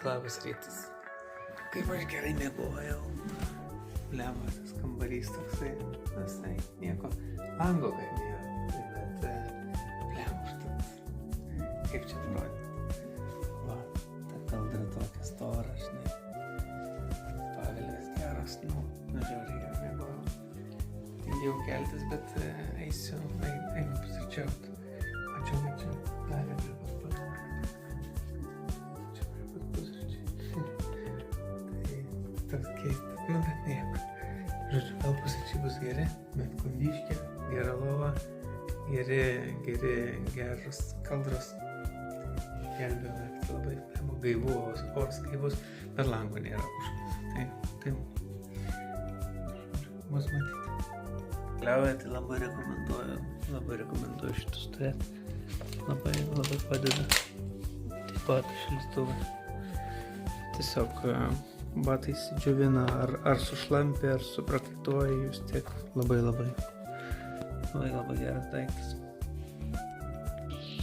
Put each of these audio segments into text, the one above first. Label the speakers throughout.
Speaker 1: Labas rytas. Kaip aš gerai miegojau. Lemas, tas kambarys toksai, visai nieko. Lango kaip nėra, bet lemštas. Kaip čia atrodė? Va, ta kaldra tokia stora, žinai. Pagalės geras, žiauriai gerai miegojau. Tingėjau keltis, bet einu pusryčiaut. Mačiau, davė prie pat pusryčiai. Toks keistas, bet nieko. Žodžiu, gal pusryčiai bus geri, bet kondiškė, gera lova, geras kaldros. Gelbėjo naktį labai, gaivus, oras gaivus, bet lango nėra už. Tai bus matyti. Kliauja, tai labai rekomenduoju šitus turėti. Labai padeda. Taip pat šiltuvai. Tiesiog batai įsidžiovina, ar sušlampia, ar suprakaituoja, vis tiek labai geras daiktas.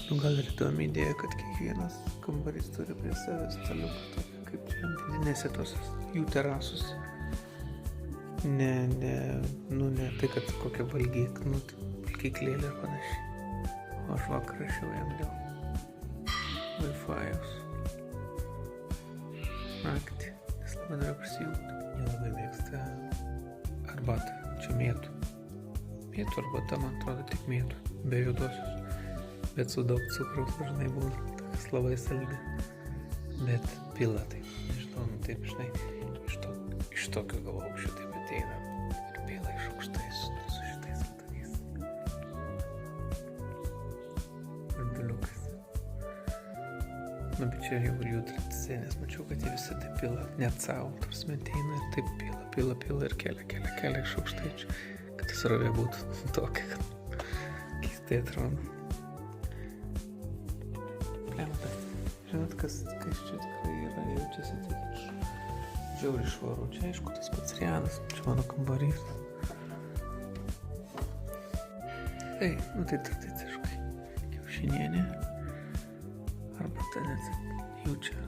Speaker 1: Gal ir įdomi idėja, kad kiekvienas kambarys turi prie savęs staliuką tokį, kaip čia antilinėse tos jų terasus. Ne tai, kad kokia valgyklėlė ar panašiai. O aš vakar rašiau jam dėl Wi-Fi'aus. Naktį, nes labai noriu prisijungti. Jie labai mėgsta arbatą, čia mėtų. Mėtų arbata, man atrodo, tik mėtų, be juodosios. Bet su daug cukraus dažnai būna, tokias labai saldi. Bet pila taip, nežinau, taip, žinai, iš tokio galaukščio taip ateina. Ir pila iš aukštais su šitais altanys. Burbuliukais. Bet čia jau jų tradicija, nes mačiau, kad jie visi taip pila, net savo, tarsi ateina ir taip pila ir kelia iš aukštaičių. Kad tas rovė būtų tokia, kad keistai atrodo. Žinot, kas čia tikrai yra, jaučiasi taip žiauriai švaru. Čia aišku tas pats Rianas, čia mano kambarys. Tai tradiciškai kiaušinienė, arbata net jų čia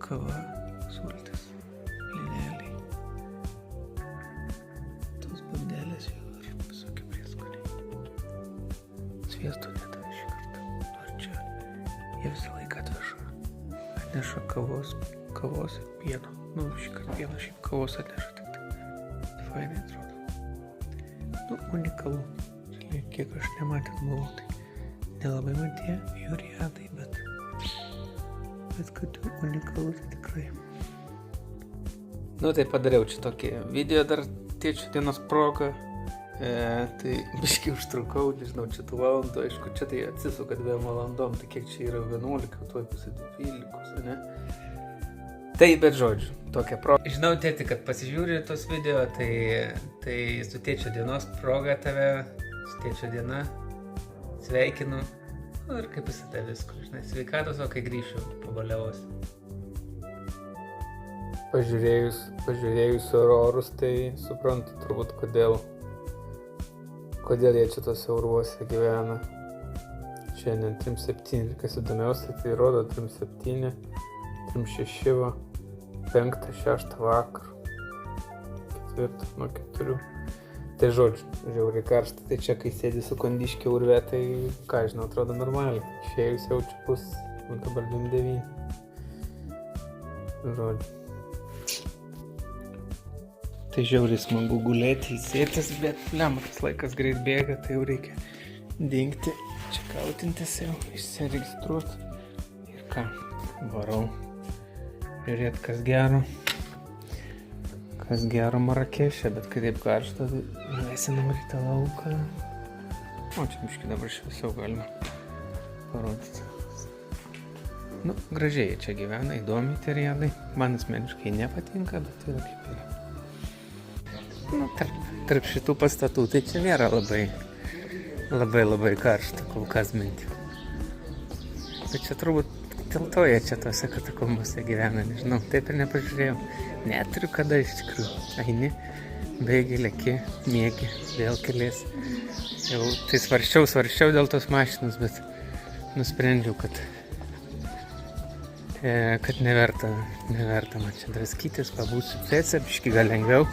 Speaker 1: kava, sultis, blyneliai. Tos bandelės jau ir visokie prieskoniai. Sviesto nedavė šį kartą, ar čia jie visą laiką atveža. Atneša kavos ir pieno. Šį kartą pieno, šiaip kavos atneša tik tai. Fainai atrodo. Unikalu. Kiek aš nematęs buvau, tai nelabai man tie juriadai, bet kad unikalu tai tikrai. Tai padariau čia tokį video dar tėčio dienos proga. Tai biškai užtrukau, nežinau, čia tų valandų, aišku, čia tai atsisuka 2 valandom, tai kiek čia yra 11, tuoj pusė 12, ne? Tai, bet žodžiu, tokia proga. Žinau, tėti, kad pasižiūri tos video, tai su tėčio dienos proga tave, su tėčio diena, sveikinu. Ir kaip visada visko, žinai, sveikatos, o kai grįšiu, pabaliavos. Pažiūrėjus orus, tai suprantu turbūt, kodėl jie čia tose urvuose gyvena. Šiandien 3:07, kas įdomiausia, tai rodo 3:07, 3:06, 5:06 vakar, 4:04. Tai žodžiu, žiauriai karšta, tai čia kai sėdi su kondiškė urve, tai ką žinau, atrodo normaliai. Išėjus jaučiu bus, dabar 9. Žodžiu. Tai žiauriai smagu gulėti, ilsėtis, bet tas laikas greit bėga, tai jau reikia dingti, čia kautintis jau, išsiregistruoti. Ir ką, varau, žiūrėti kas gero Marakešė, bet kai taip karšta, tai leisinam rytą lauką. O čia miškai dabar šviesiau galima parodyti. Gražiai čia gyvena, įdomiai tie riedai. Man asmeniškai nepatinka, bet yra kaip yra. Tarp šitų pastatų, tai čia nėra labai karšta, kol kas bent jau. Bet čia turbūt dėl to jie čia tose katakombose gyvena, nežinau, taip ir nepažiūrėjau. Neturiu kada iš tikrųjų. Eini, bėgi, leki, miegi, vėl kelies. Jau tai svarsčiau dėl tos mašinos, bet nusprendžiau, kad kad neverta man čia draskytis, pabūsiu pėse, biški gal lengviau,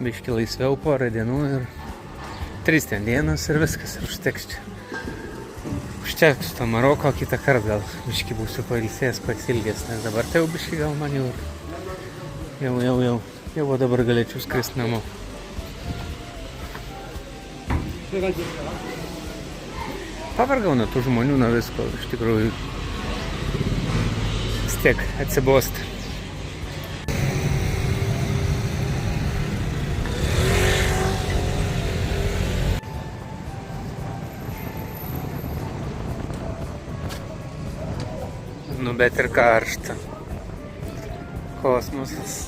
Speaker 1: biški laisviau porą dienų ir 3 dienos ir viskas, ir užteks čia. Užteks to Maroko, kitą kartą gal biški būsiu pailsėjęs, pasilgęs, nes dabar tai jau biški gal man jau dabar galėčiau skristi namo. Pavargau nuo tų žmonių, nuo visko, iš tikrųjų vis tiek atsibosta. Nu, bet ir karšta. Kosmosas.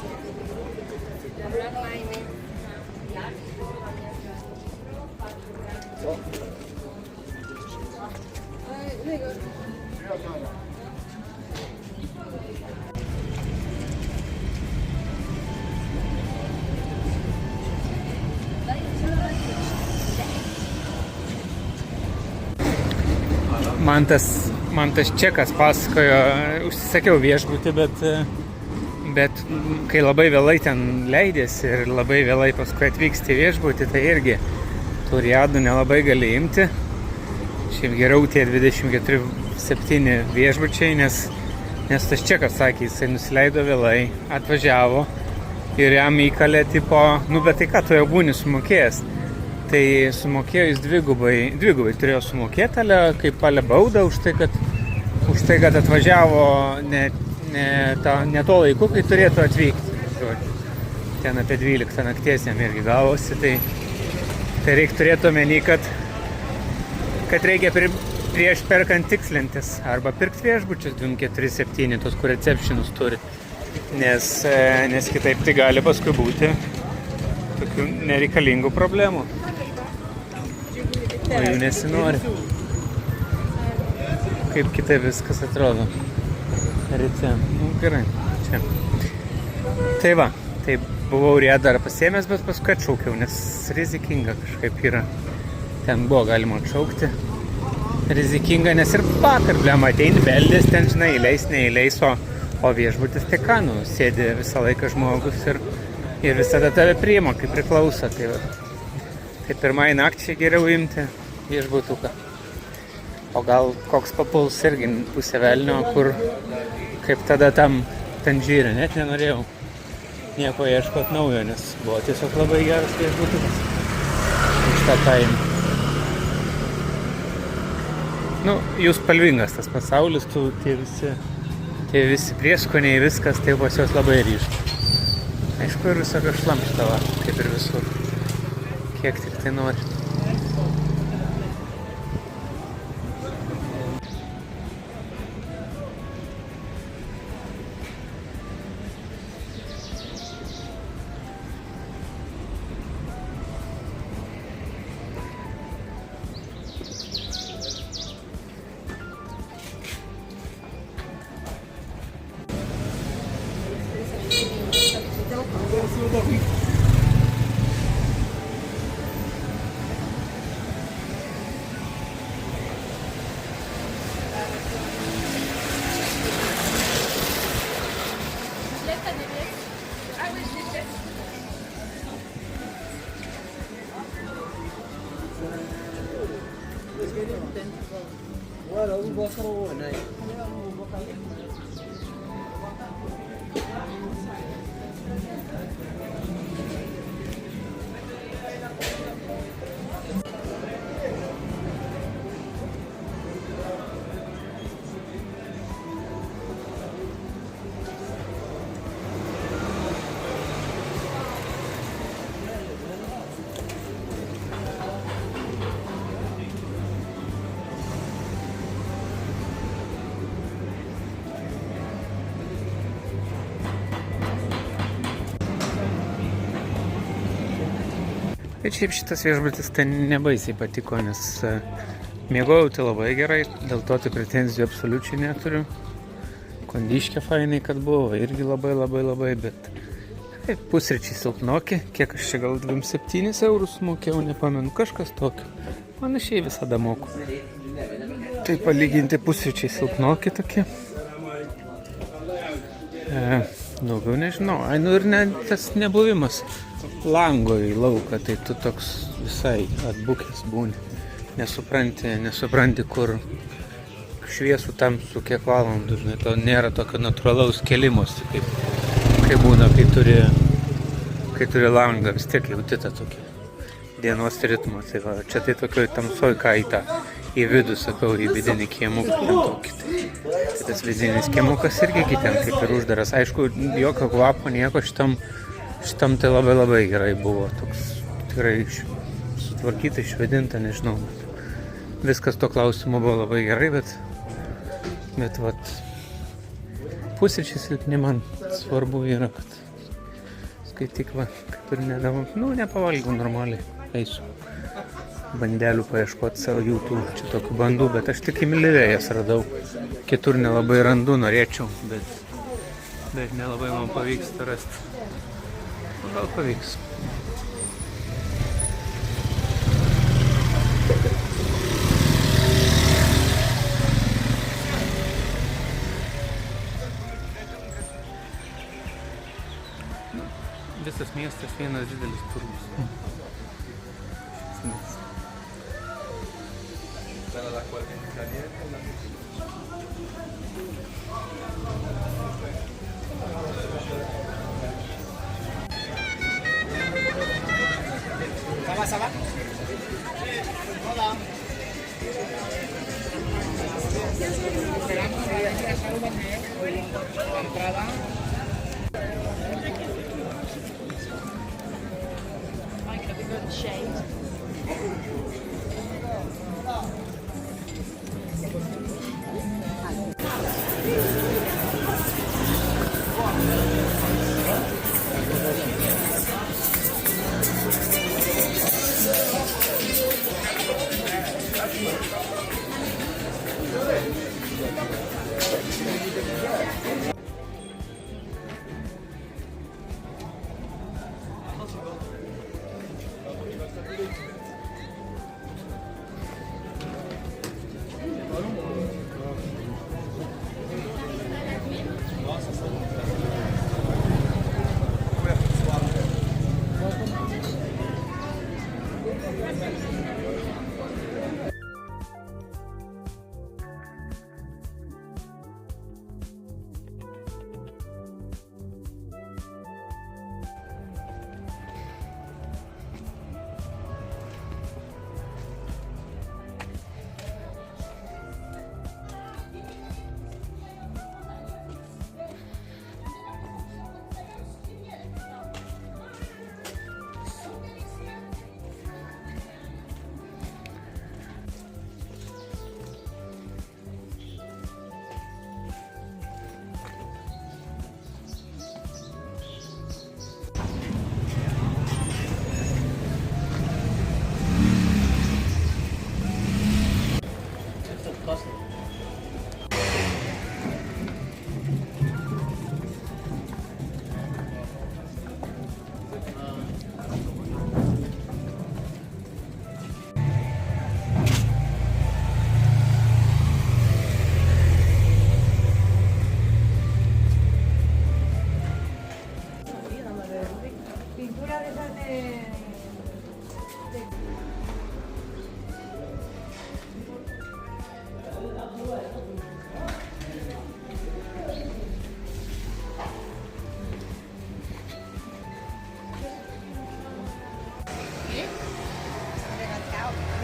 Speaker 1: Man tas čekas pasakojo, užsisakiau viešbutį, bet kai labai vėlai ten leidėsi ir labai vėlai paskui atvyksti viešbutį, tai irgi tų riadų nelabai gali imti. Šiaip geriau tie 24/7 viešbučiai, nes tas čekas sakė, jisai nusileido vėlai, atvažiavo ir jam įkalė tipo, nu bet tai ką, tu jau būni sumokėjęs. Tai sumokėjo jis dvigubai turėjo sumokėti, kaip palė baudą už tai, kad atvažiavo ne to laiku, kai turėtų atvykti. Ten apie 12 nakties jam irgi gavosi, tai reikia turėti omeny, kad reikia prieš perkant tikslintis arba pirkti viešbučius 247, tos, kur receptionus turi, nes kitaip tai gali paskui būti tokių nereikalingų problemų. O jų nesinori. Kaip kitaip viskas atrodo. Ryte. Nu, gerai. Čia. Tai va. Tai buvau Riadą pasiėmęs, bet paskui atšaukiau, nes rizikinga kažkaip yra. Ten buvo galima atšaukti. Rizikinga, nes ir vakar, ateini beldės, ten, žinai, neįleis, o viešbutis tai ką, nu, sėdi visą laiką žmogus ir visada tave priima, kaip priklauso. Tai pirmai nakčiai geriau imti viešbutuką. O gal koks papuls irgi pusė velnio, kur kaip tada tam Tanžyre, net nenorėjau nieko ieškot naujo, nes buvo tiesiog labai geras viešbutukas už tą kainą. Nu, jų spalvingas tas pasaulis, tie visi prieskoniai, viskas, tai pas juos labai ryšku. Aišku, ir visokio šlamštavo, kaip ir visur. Kiek tik tai nori. Bet šiaip šitas viešbutis tai nebaisiai patiko, nes miegojau tai labai gerai, dėl to tai pretenzijų absoliučiai neturiu. Kondiškė fainai, kad buvo, irgi labai, bet pusryčiai silpnoki, kiek aš čia gal 27 eurus mokėjau, nepamenu, kažkas tokio. Panašiai visada moku. Tai palyginti pusryčiai silpnoki tokie. Daugiau nežinau. Ai, nu ir ne, tas nebuvimas lango į lauką, tai tu toks visai atbukęs būni. Nesupranti, kur šviesų tamsų kiek valandų, žinai, to nėra tokio natūralaus kelimosi, kaip būna, kai turi langą, vis tiek jauti tą tokį dienos ritmą. Tai va, čia tai tokioj tamsoj kaitą į vidų, sakau, į vidinį kiemuką, tokį. Tai tas vidinis kiemukas irgi ten kaip ir uždaras. Aišku, jokio kvapo, nieko šitam tai labai gerai buvo. Toks tikrai sutvarkyta, išvedinta, nežinau. Viskas to klausimo buvo labai gerai, bet vat, pusryčiai silpni man svarbu yra, kad skaityk, va, kaip ir nepavalgiau normaliai, eisiu bandelių paieškoti savo YouTube, čia tokių bandų, bet aš tik įmylėjas radau, kitur nelabai randu, norėčiau, bet nelabai man pavyksta rasti. Gal pavyks. Visas miestas vienas didelis turgus.
Speaker 2: Ça va?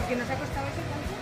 Speaker 2: ¿Que nos ha costado eso tanto?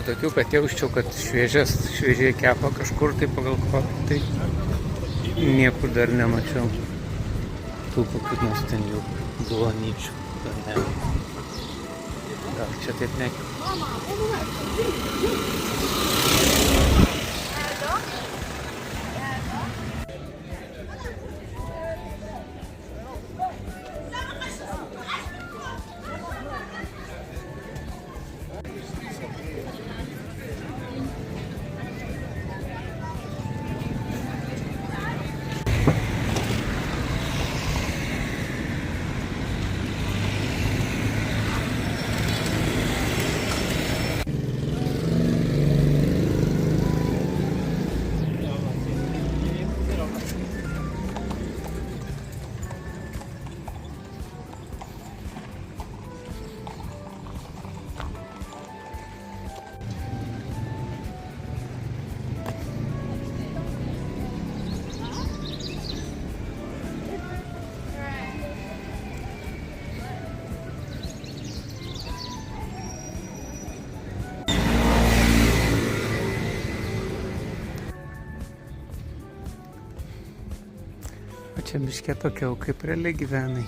Speaker 1: Tokių, kad jausčiau, kad šviežiai kepa kažkur tai pagal kvapą, tai niekur dar nemačiau. Tų kokių nors ten jau duonyčių. Gal čia taip nekepa. O čia biškė tokiau, kaip realiai gyvenai.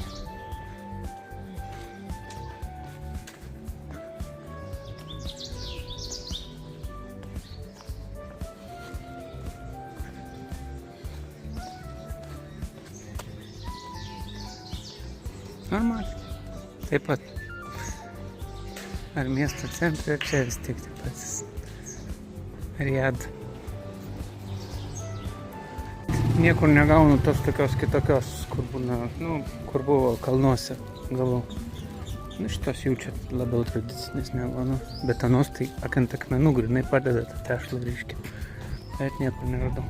Speaker 1: Normaliai. Taip pat. Ar miesto centre, ar čia vis tik taip pat. Riad. Niekur negaunu tos tokios kitokios, kur būna, kur buvo kalnuose, galvo. Šitos jaučia labiau tradicinės negu, bet anos tai ant akmenų grinai padeda tą tešlą ryškį. Bet niekur neradau.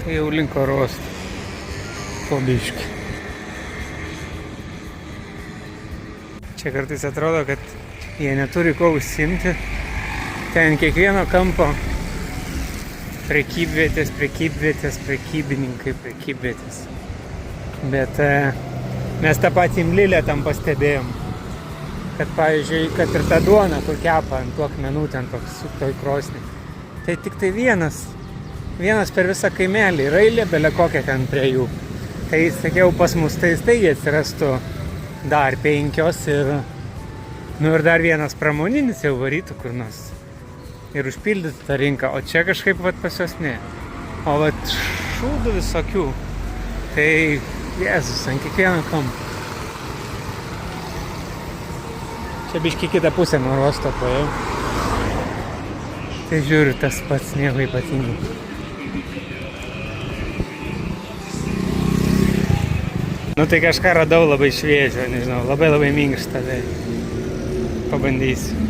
Speaker 1: Tai jau link oro uosto. Po biškį. Čia kartais atrodo, kad jie neturi ko užsiimti. Ten kiekvieno kampo prekybvietės, prekybininkai, prekybvietės. Bet mes tą patį Mlilę tam pastebėjom. Kad, pavyzdžiui, kad ir ta duona, kur kepa ant tų akmenų, ten toks toj krosnį. Tai tik tai vienas per visą kaimelį, railė belė kokia ten prie jų. Tai, sakiau, pas mus tai staigiai atsirastų dar 5 ir dar vienas pramoninis jau varytų kur nors ir užpildytų tą rinką, o čia kažkaip pas jos ne. O šūdų visokių, tai Jėzus, ant kiekvieno kampo. Čia biškį kitą pusę nuo uosto paėjau. Tai žiūriu, tas pats nieko ypatingai. Tai kažką radau labai šviežio, nežinau, labai minkštą, tai pabandysiu.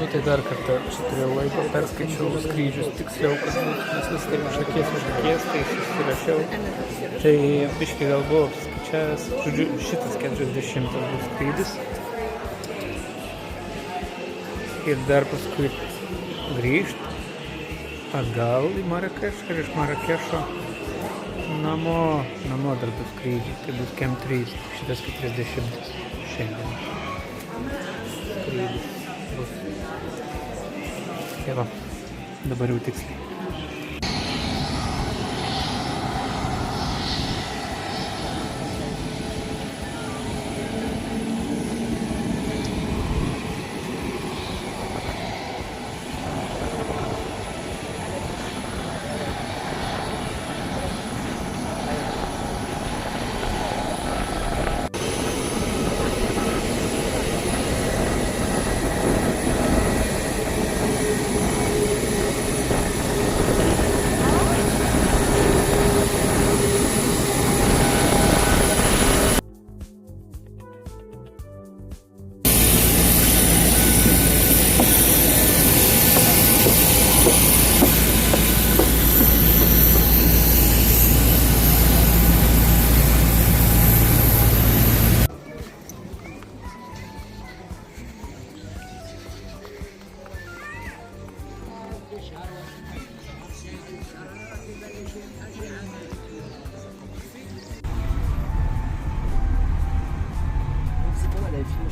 Speaker 1: Tai dar kartą čia turėjau laiko, perskaičiau skrydžius tiksliau, kad būtų, nes vis taip iš akies, tai susirašiau. Tai biškį gal buvo apskaičiavęs, žodžiu, šitas 40 bus skrydis. Ir dar paskui grįžt atgal į Marakešą ir iš Marakešo namo dar bus skrydžiai. Tai bus KEM 3, šitas 40 šiandien skrydis. Tai va, dabar jau tiksliai.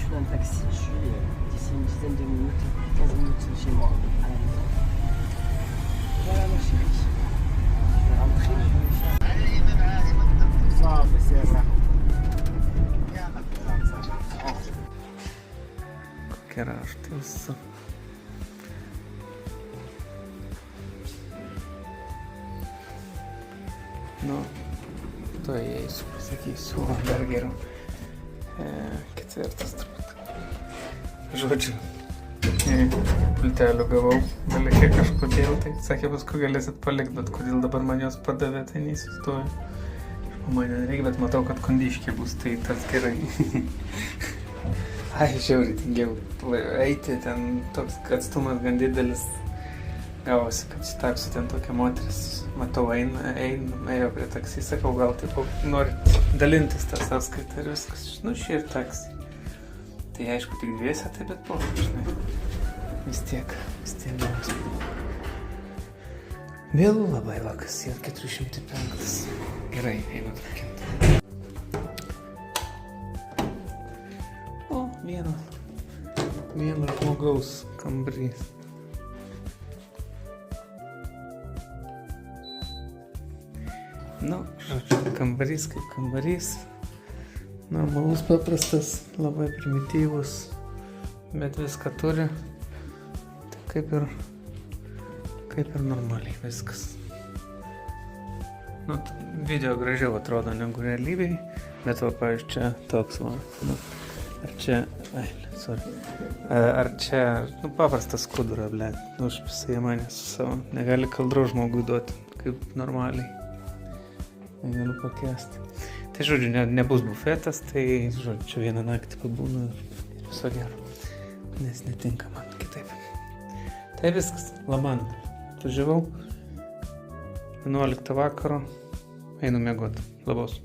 Speaker 3: je prends un taxi, je suis d'ici une dizaine de minutes, 15 minutes chez moi, à la maison. Voilà ma chérie. Je vais rentrer, je vais faire. Ça, c'est là.
Speaker 1: Kokia raštas. Nu, to įeisiu, pasakysiu, dar geriau. Ketvirtas turbūt. Žodžiu, pultelių gavau, dalekė kažkodėl, tai sakė, paskui galėsit palikti, bet kodėl dabar man jos padavė, tai neįsivaizduoju. Man nereikia, bet matau, kad kondiškė bus, tai tas gerai. Ai, žiauriai tingiau eiti, ten toks atstumas gan didelis. Gavosi, kad taksiu ten tokia moteris, matau, ėjo prie taksi, sakau, gal taip norit dalintis tą sąskaitą ir viskas, nu, šį ir taksi. Tai aišku, tik dviese, tai bet po, žinai, vis tiek gavosi. Vėl labai vakas, jau 405. Gerai, einu atvakinti. O, vieno žmogaus kambarys. Nu, žodžiu, kambarys kaip kambarys. Normalus, paprastas, labai primityvus, bet viską turi. Tai kaip ir normaliai viskas. Nu, video gražiau atrodo negu realybėj, bet va, pavyzdžiui, čia toks va. Nu, ar čia, nu, paprastas skudura, ble. Nu, užpisai mane su savo. Negali kaldro žmogui duoti, kaip normaliai. Negaliu pakęsti. Tai žodžiu, nebus bufetas, tai žodžiu, čia vieną naktį pabūnu ir viso gero. Nes netinka man kitaip. Tai viskas, Laman. Atvažiavau 11 vakaro, einu miegot. Labos.